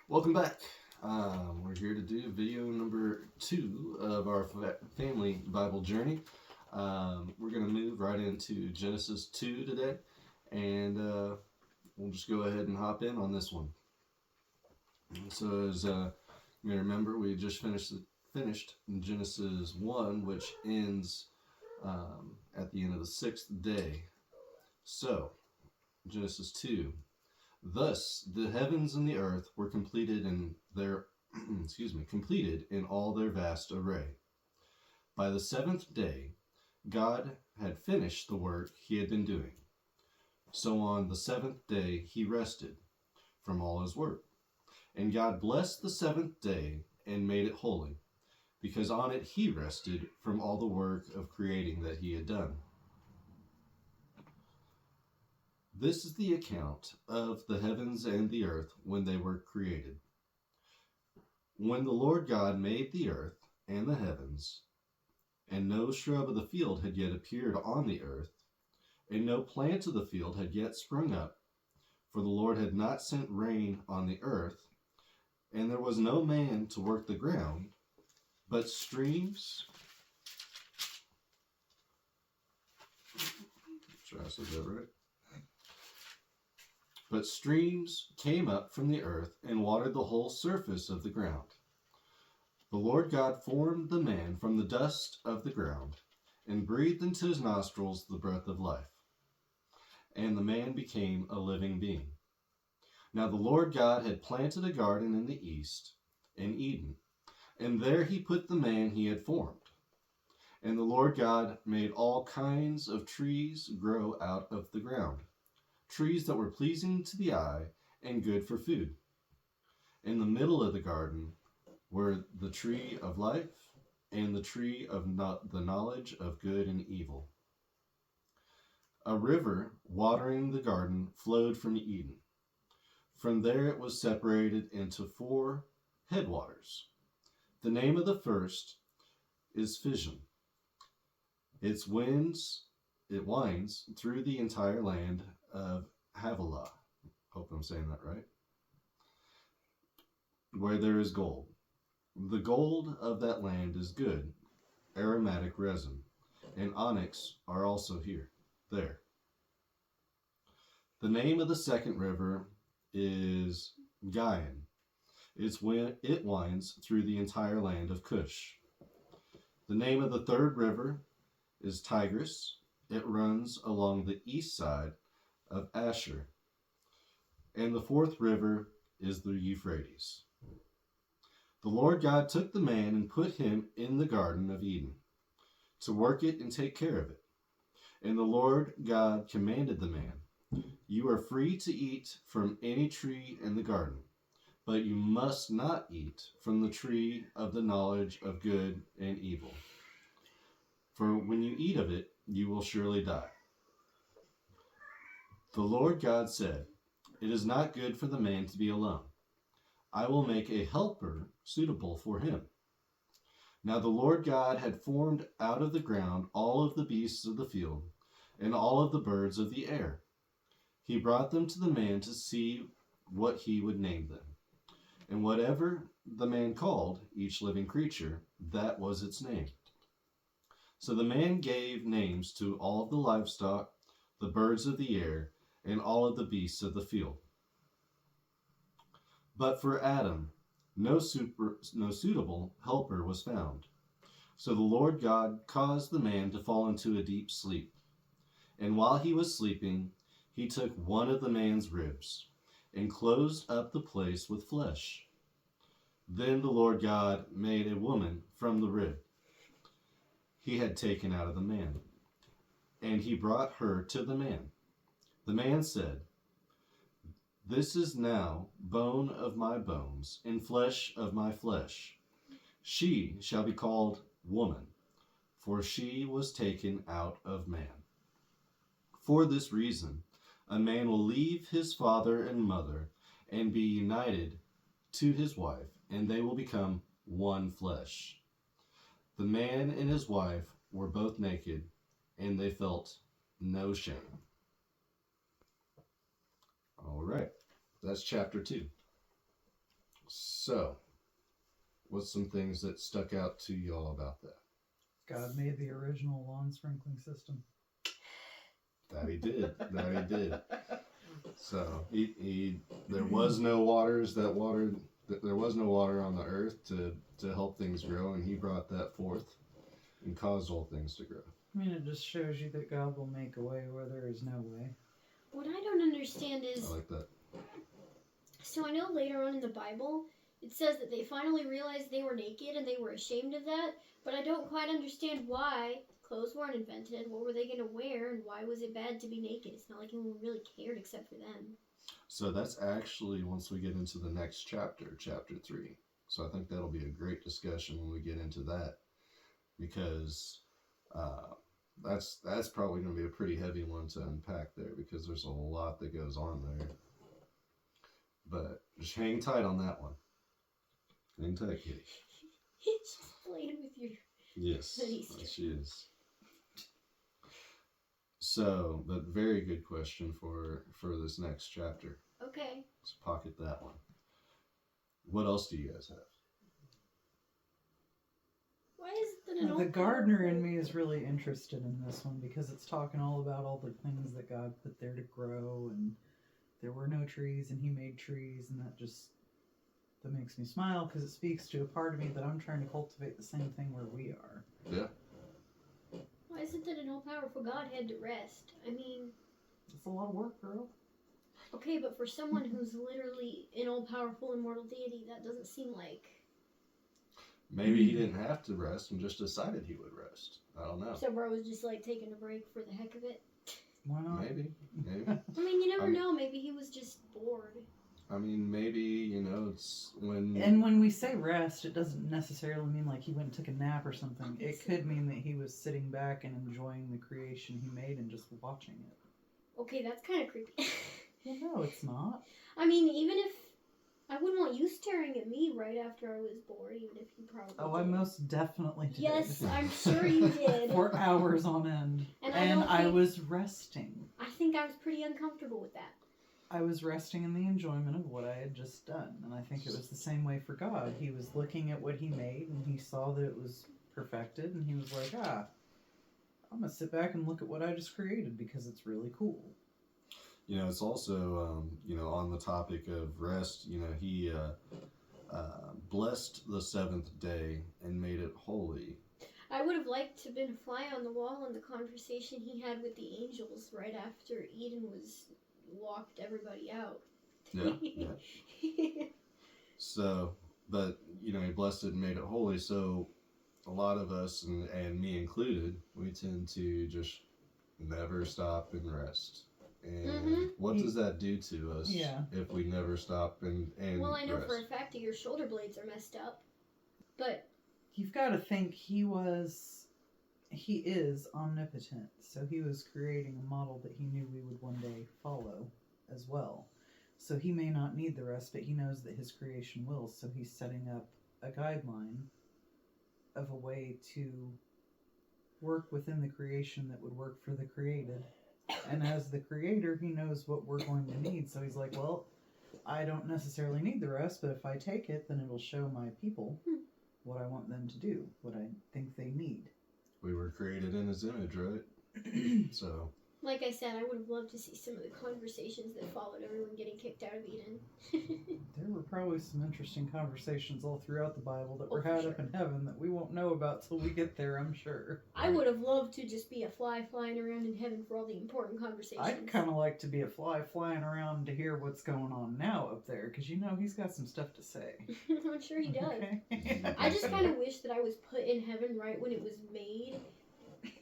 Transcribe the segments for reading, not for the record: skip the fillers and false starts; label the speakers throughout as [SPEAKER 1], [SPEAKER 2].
[SPEAKER 1] Welcome back. We're here to do video number 2 of our family Bible journey. We're going to move right into Genesis 2 today, and we'll just go ahead and hop in on this one. So, as you may remember, we just finished Genesis 1, which ends at the end of the 6th day. So, Genesis 2. Thus the heavens and the earth were completed in their completed in all their vast array. By the seventh day God had finished the work he had been doing. So on the seventh day he rested from all his work. And God blessed the seventh day and made it holy, because on it he rested from all the work of creating that he had done. This is the account of the heavens and the earth when they were created. When the Lord God made the earth and the heavens, and no shrub of the field had yet appeared on the earth, and no plant of the field had yet sprung up, for the Lord had not sent rain on the earth, and there was no man to work the ground, but streams. Try to say that right. But streams came up from the earth and watered the whole surface of the ground. The Lord God formed the man from the dust of the ground and breathed into his nostrils the breath of life. And the man became a living being. Now the Lord God had planted a garden in the east, in Eden, and there he put the man he had formed. And the Lord God made all kinds of trees grow out of the ground, trees that were pleasing to the eye and good for food. In the middle of the garden were the tree of life and the tree of the knowledge of good and evil. A river watering the garden flowed from Eden. From there it was separated into 4 headwaters. The name of the first is Pishon. It winds through the entire land of Havilah, hope I'm saying that right, where there is gold. The gold of that land is good, aromatic resin, and onyx are also there. The name of the second river is Gihon. It winds through the entire land of Cush. The name of the third river is Tigris. It runs along the east side of Asher. And the fourth river is the Euphrates. The Lord God took the man and put him in the Garden of Eden to work it and take care of it. And the Lord God commanded the man, "You are free to eat from any tree in the garden, but you must not eat from the tree of the knowledge of good and evil. For when you eat of it, you will surely die." The Lord God said, "It is not good for the man to be alone. I will make a helper suitable for him." Now the Lord God had formed out of the ground all of the beasts of the field and all of the birds of the air. He brought them to the man to see what he would name them. And whatever the man called each living creature, that was its name. So the man gave names to all of the livestock, the birds of the air, and all of the beasts of the field. But for Adam, no suitable helper was found. So the Lord God caused the man to fall into a deep sleep. And while he was sleeping, he took one of the man's ribs and closed up the place with flesh. Then the Lord God made a woman from the rib he had taken out of the man, and he brought her to the man. The man said, "This is now bone of my bones and flesh of my flesh. She shall be called woman, for she was taken out of man. For this reason, a man will leave his father and mother and be united to his wife, and they will become one flesh." The man and his wife were both naked, and they felt no shame. All right, that's chapter 2. So, what's some things that stuck out to y'all about that?
[SPEAKER 2] God made the original lawn sprinkling system.
[SPEAKER 1] That he did. That he did. So he there was no waters that watered. There was no water on the earth to help things grow, and he brought that forth and caused all things to grow.
[SPEAKER 2] I mean, it just shows you that God will make a way where there is no way.
[SPEAKER 3] What I don't understand is,
[SPEAKER 1] I like that.
[SPEAKER 3] so I know later on in the Bible, it says that they finally realized they were naked and they were ashamed of that, but I don't quite understand why clothes weren't invented. What were they going to wear, and why was it bad to be naked? It's not like anyone really cared except for them.
[SPEAKER 1] So that's actually once we get into the next chapter, chapter 3. So I think that'll be a great discussion when we get into that, because that's probably going to be a pretty heavy one to unpack there, because there's a lot that goes on there. But just hang tight on that one. Hang tight, kitty.
[SPEAKER 3] She's playing with your...
[SPEAKER 1] Yes,
[SPEAKER 3] Hoodies.
[SPEAKER 1] she is. So, but very good question for this next chapter.
[SPEAKER 3] Okay.
[SPEAKER 1] Let's pocket that one. What else do you guys have?
[SPEAKER 3] Why is it that an
[SPEAKER 2] The
[SPEAKER 3] old
[SPEAKER 2] gardener in me is really interested in this one because it's talking all about all the things that God put there to grow, and there were no trees and he made trees, and that makes me smile because it speaks to a part of me that I'm trying to cultivate the same thing where we are.
[SPEAKER 1] Yeah.
[SPEAKER 3] Why is it that an all-powerful God had to rest? I mean...
[SPEAKER 2] It's a lot of work, girl.
[SPEAKER 3] Okay, but for someone who's literally an all-powerful immortal deity, that doesn't seem like...
[SPEAKER 1] Maybe he didn't have to rest and just decided he would rest. I don't know.
[SPEAKER 3] So bro was just like taking a break for the heck of it?
[SPEAKER 2] Why not?
[SPEAKER 1] Maybe.
[SPEAKER 3] I mean, you never know. Maybe he was just bored.
[SPEAKER 1] I mean, maybe, it's when...
[SPEAKER 2] And when we say rest, it doesn't necessarily mean like he went and took a nap or something. It could mean that he was sitting back and enjoying the creation he made and just watching it.
[SPEAKER 3] Okay, that's kind of creepy.
[SPEAKER 2] Well, no, it's not.
[SPEAKER 3] I mean, even if... I wouldn't want you staring at me right after I was bored, even if you probably
[SPEAKER 2] Oh,
[SPEAKER 3] did.
[SPEAKER 2] I most definitely did.
[SPEAKER 3] Yes, I'm sure you did.
[SPEAKER 2] For hours on end.
[SPEAKER 3] And
[SPEAKER 2] I was resting.
[SPEAKER 3] I think I was pretty uncomfortable with that.
[SPEAKER 2] I was resting in the enjoyment of what I had just done. And I think it was the same way for God. He was looking at what he made and he saw that it was perfected and he was like, I'm going to sit back and look at what I just created because it's really cool.
[SPEAKER 1] It's also, on the topic of rest, he blessed the seventh day and made it holy.
[SPEAKER 3] I would have liked to have been a fly on the wall in the conversation he had with the angels right after Eden was locked everybody out.
[SPEAKER 1] Yeah. So, but, he blessed it and made it holy. So a lot of us, and me included, we tend to just never stop and rest. And what does that do to us if we never stop and
[SPEAKER 3] Well, I know
[SPEAKER 1] rest?
[SPEAKER 3] for a fact that your shoulder blades are messed up. But
[SPEAKER 2] you've got to think he is omnipotent. So he was creating a model that he knew we would one day follow as well. So he may not need the rest, but he knows that his creation will. So he's setting up a guideline of a way to work within the creation that would work for the created. And as the creator, he knows what we're going to need. So he's like, well, I don't necessarily need the rest, but if I take it, then it'll show my people what I want them to do, what I think they need.
[SPEAKER 1] We were created in his image, right? So,
[SPEAKER 3] like I said, I would have loved to see some of the conversations that followed everyone getting kicked out of Eden.
[SPEAKER 2] There were probably some interesting conversations all throughout the Bible that were
[SPEAKER 3] for
[SPEAKER 2] had
[SPEAKER 3] sure.
[SPEAKER 2] up in heaven that we won't know about till we get there, I'm sure.
[SPEAKER 3] I would have loved to just be a fly flying around in heaven for all the important conversations.
[SPEAKER 2] I'd kind of like to be a fly flying around to hear what's going on now up there, because he's got some stuff to say.
[SPEAKER 3] I'm sure he does.
[SPEAKER 2] Okay.
[SPEAKER 3] I just kind of wish that I was put in heaven right when it was made,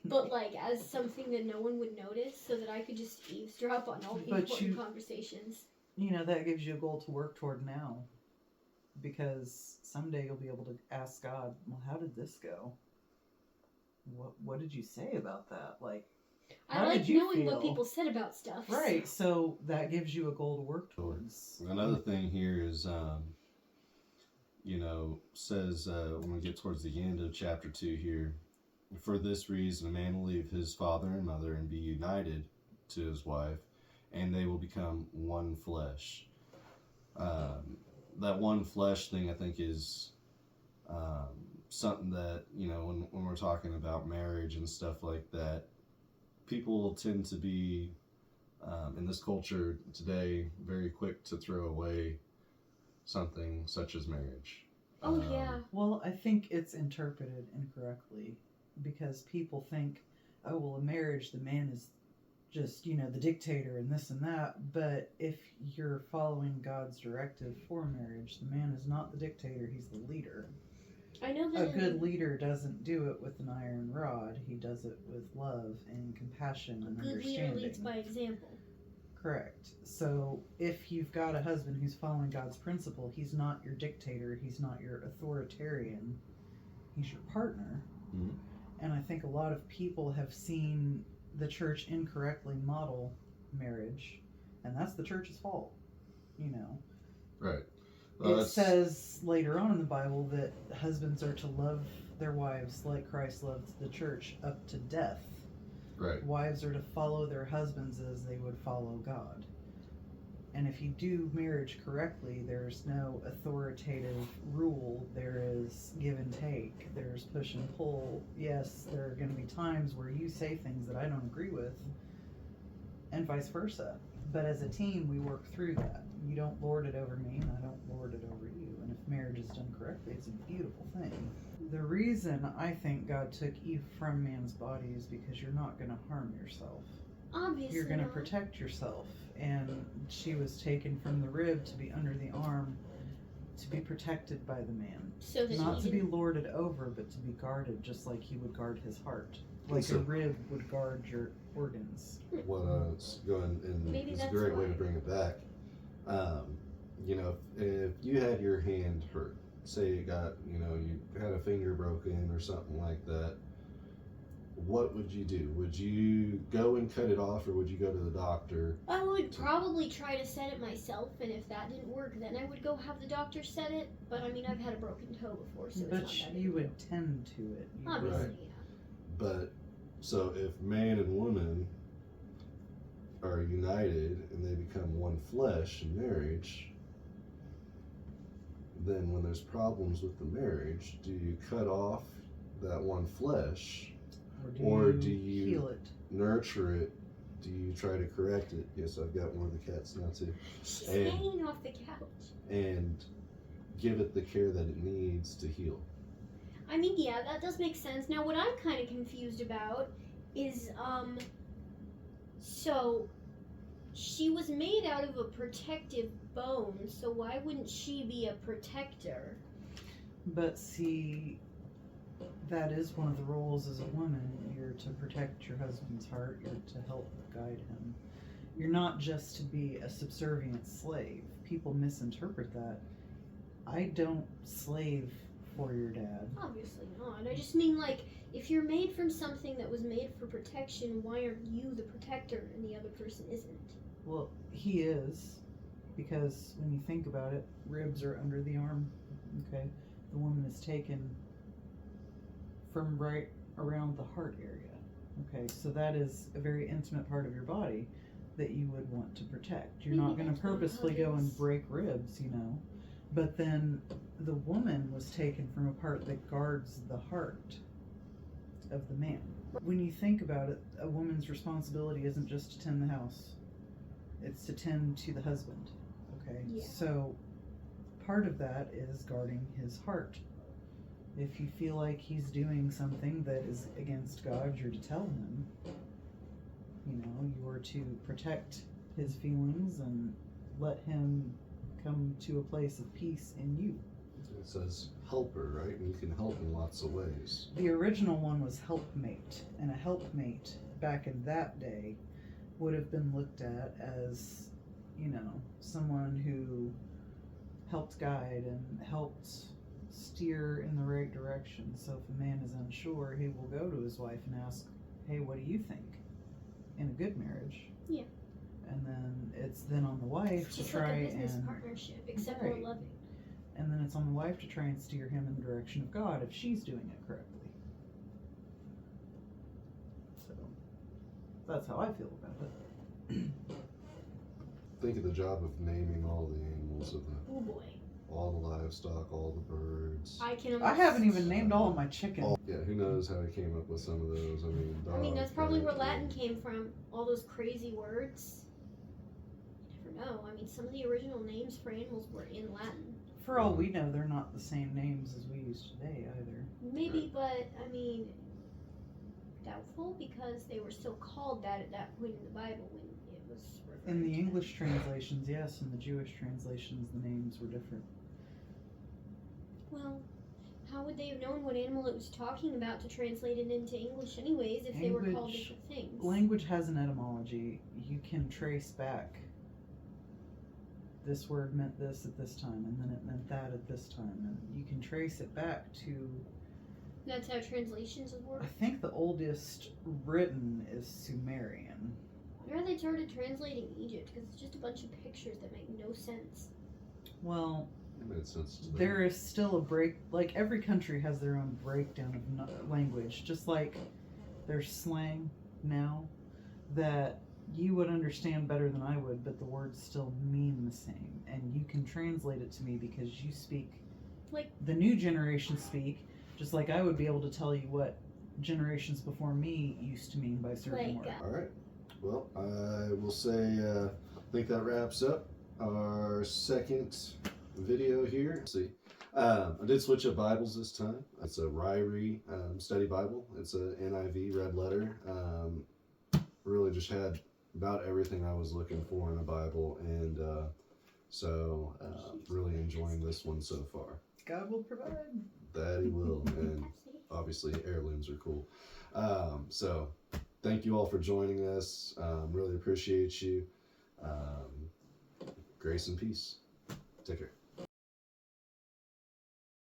[SPEAKER 3] but like as something that no one would notice, so that I could just eavesdrop on all the important conversations.
[SPEAKER 2] That gives you a goal to work toward now, because someday you'll be able to ask God, well, how did this go? What did you say about that? Like,
[SPEAKER 3] I like knowing what people said about stuff.
[SPEAKER 2] Right, so that gives you a goal to work towards.
[SPEAKER 1] Another thing here is, says when we get towards the end of chapter 2 here, for this reason a man will leave his father and mother and be united to his wife, and they will become one flesh. that one flesh thing, I think, is something that, you know, when we're talking about marriage and stuff like that, people tend to be, in this culture today, very quick to throw away something such as marriage.
[SPEAKER 3] Oh yeah.
[SPEAKER 2] Well, I think it's interpreted incorrectly because people think, oh, well, a marriage, the man is just, you know, the dictator and this and that. But if you're following God's directive for marriage, the man is not the dictator, he's the leader.
[SPEAKER 3] I know
[SPEAKER 2] A
[SPEAKER 3] that
[SPEAKER 2] good leader doesn't do it with an iron rod, he does it with love and compassion and
[SPEAKER 3] a good leader
[SPEAKER 2] understanding.
[SPEAKER 3] leads by example.
[SPEAKER 2] Correct. So if you've got a husband who's following God's principle, he's not your dictator, he's not your authoritarian, he's your partner.
[SPEAKER 1] Mhm.
[SPEAKER 2] And I think a lot of people have seen the church incorrectly model marriage, and that's the church's fault, you know.
[SPEAKER 1] Right.
[SPEAKER 2] It says later on in the Bible that husbands are to love their wives like Christ loved the church up to death.
[SPEAKER 1] Right.
[SPEAKER 2] Wives are to follow their husbands as they would follow God. And if you do marriage correctly, there's no authoritative rule. There is give and take. There's push and pull. Yes, there are going to be times where you say things that I don't agree with, and vice versa. But as a team, we work through that. You don't lord it over me, and I don't lord it over you. And if marriage is done correctly, it's a beautiful thing. The reason I think God took Eve from man's body is because you're not going to harm yourself.
[SPEAKER 3] Obviously
[SPEAKER 2] You're going to
[SPEAKER 3] not.
[SPEAKER 2] protect yourself. And she was taken from the rib to be under the arm, to be protected by the man.
[SPEAKER 3] So that
[SPEAKER 2] Not
[SPEAKER 3] he
[SPEAKER 2] to be
[SPEAKER 3] didn't-
[SPEAKER 2] lorded over, but to be guarded, just like he would guard his heart. Like
[SPEAKER 1] So-
[SPEAKER 2] a rib would guard your organs.
[SPEAKER 1] What I was going, and
[SPEAKER 3] Maybe
[SPEAKER 1] it's a
[SPEAKER 3] that's
[SPEAKER 1] great way
[SPEAKER 3] why.
[SPEAKER 1] to bring it back. You know, if you had your hand hurt, say you got, you know, you had a finger broken or something like that, what would you do? Would you go and cut it off, or would you go to the doctor?
[SPEAKER 3] I would probably try to set it myself, and if that didn't work, then I would go have the doctor set it. But I mean, I've had a broken toe before, so it's
[SPEAKER 2] But
[SPEAKER 3] not that
[SPEAKER 2] you
[SPEAKER 3] big a
[SPEAKER 2] would
[SPEAKER 3] deal.
[SPEAKER 2] tend to it. You
[SPEAKER 3] Obviously,
[SPEAKER 2] would-
[SPEAKER 3] yeah.
[SPEAKER 1] But so if man and woman are united and they become one flesh in marriage, then when there's problems with the marriage, do you cut off that one flesh, or do you
[SPEAKER 2] heal it?
[SPEAKER 1] nurture it? Do you try to correct it? Yes, I've got one of the cats now too.
[SPEAKER 3] She's
[SPEAKER 1] And-
[SPEAKER 3] hanging off the couch.
[SPEAKER 1] And give it the care that it needs to heal.
[SPEAKER 3] I mean, yeah, that does make sense. Now, what I'm kind of confused about is, so she was made out of a protective bone, so why wouldn't she be a protector?
[SPEAKER 2] But see, that is one of the roles as a woman. You're to protect your husband's heart. You're to help guide him. You're not just to be a subservient slave. People misinterpret that. I don't slave for your dad.
[SPEAKER 3] Obviously not. I just mean, like, if you're made from something that was made for protection, why aren't you the protector and the other person isn't?
[SPEAKER 2] Well, he is, because when you think about it, ribs are under the arm. Okay, the woman is taken from right around the heart area. Okay, so that is a very intimate part of your body that you would want to protect. You're
[SPEAKER 3] Maybe
[SPEAKER 2] not going to
[SPEAKER 3] that's what it
[SPEAKER 2] purposefully go and
[SPEAKER 3] is.
[SPEAKER 2] break ribs, you know. But then the woman was taken from a part that guards the heart of the man. When you think about it, a woman's responsibility isn't just to tend the house, it's to tend to the husband. Okay?
[SPEAKER 3] Yeah.
[SPEAKER 2] So part of that is guarding his heart. If you feel like he's doing something that is against God, you're to tell him. You know, you are to protect his feelings and let him come to a place of peace in you.
[SPEAKER 1] It says helper, right? And you can help in lots of ways.
[SPEAKER 2] The original one was helpmate, and a helpmate back in that day would have been looked at as, you know, someone who helped guide and helped steer in the right direction. So if a man is unsure, he will go to his wife and ask, hey, what do you think? In a good marriage.
[SPEAKER 3] Yeah.
[SPEAKER 2] And then it's then on the wife
[SPEAKER 3] It's
[SPEAKER 2] to
[SPEAKER 3] just
[SPEAKER 2] try
[SPEAKER 3] like a business
[SPEAKER 2] and
[SPEAKER 3] partnership, except
[SPEAKER 2] Right.
[SPEAKER 3] more loving.
[SPEAKER 2] and then it's on the wife to try and steer him in the direction of God if she's doing it correctly. So that's how I feel about it.
[SPEAKER 1] Think of the job of naming all the animals of the.
[SPEAKER 3] Oh boy.
[SPEAKER 1] all the livestock, all the birds.
[SPEAKER 3] I can.
[SPEAKER 2] I haven't even named all of my chickens.
[SPEAKER 1] Yeah, who knows how he came up with some of those?
[SPEAKER 3] I mean, that's probably where
[SPEAKER 1] dog,
[SPEAKER 3] Latin came from. All those crazy words. You never know. I mean, some of the original names for animals were in Latin.
[SPEAKER 2] For all we know, they're not the same names as we use today either.
[SPEAKER 3] Maybe, but I mean, doubtful because they were still called that at that point in the Bible when it was referred
[SPEAKER 2] In the
[SPEAKER 3] to.
[SPEAKER 2] English translations, yes. In the Jewish translations, the names were different.
[SPEAKER 3] Well, how would they have known what animal it was talking about to translate it into English, anyways, if they were called
[SPEAKER 2] Language-
[SPEAKER 3] different things?
[SPEAKER 2] Language has an etymology. You can trace back. This word meant this at this time, and then it meant that at this time, and you can trace it back to.
[SPEAKER 3] That's how translations work.
[SPEAKER 2] I think the oldest written is Sumerian.
[SPEAKER 3] Where they started translating Egypt because it's just a bunch of pictures that make no sense.
[SPEAKER 2] Well,
[SPEAKER 1] It made sense to them.
[SPEAKER 2] there is still a break. Like every country has their own breakdown of language, just like there's slang now that you would understand better than I would, but the words still mean the same, and you can translate it to me because you speak
[SPEAKER 3] Like-
[SPEAKER 2] the new generation speak, just like I would be able to tell you what generations before me used to mean by certain
[SPEAKER 3] Like,
[SPEAKER 2] words.
[SPEAKER 1] All right. Well, I will say, I think that wraps up our second video here. Let's see. I did switch up Bibles this time. It's a Ryrie study Bible. It's a NIV red letter. Really just had about everything I was looking for in a Bible, and so really enjoying this one so far.
[SPEAKER 2] God will provide.
[SPEAKER 1] That He will, and obviously heirlooms are cool. So thank you all for joining us. Really appreciate you. Grace and peace. Take care.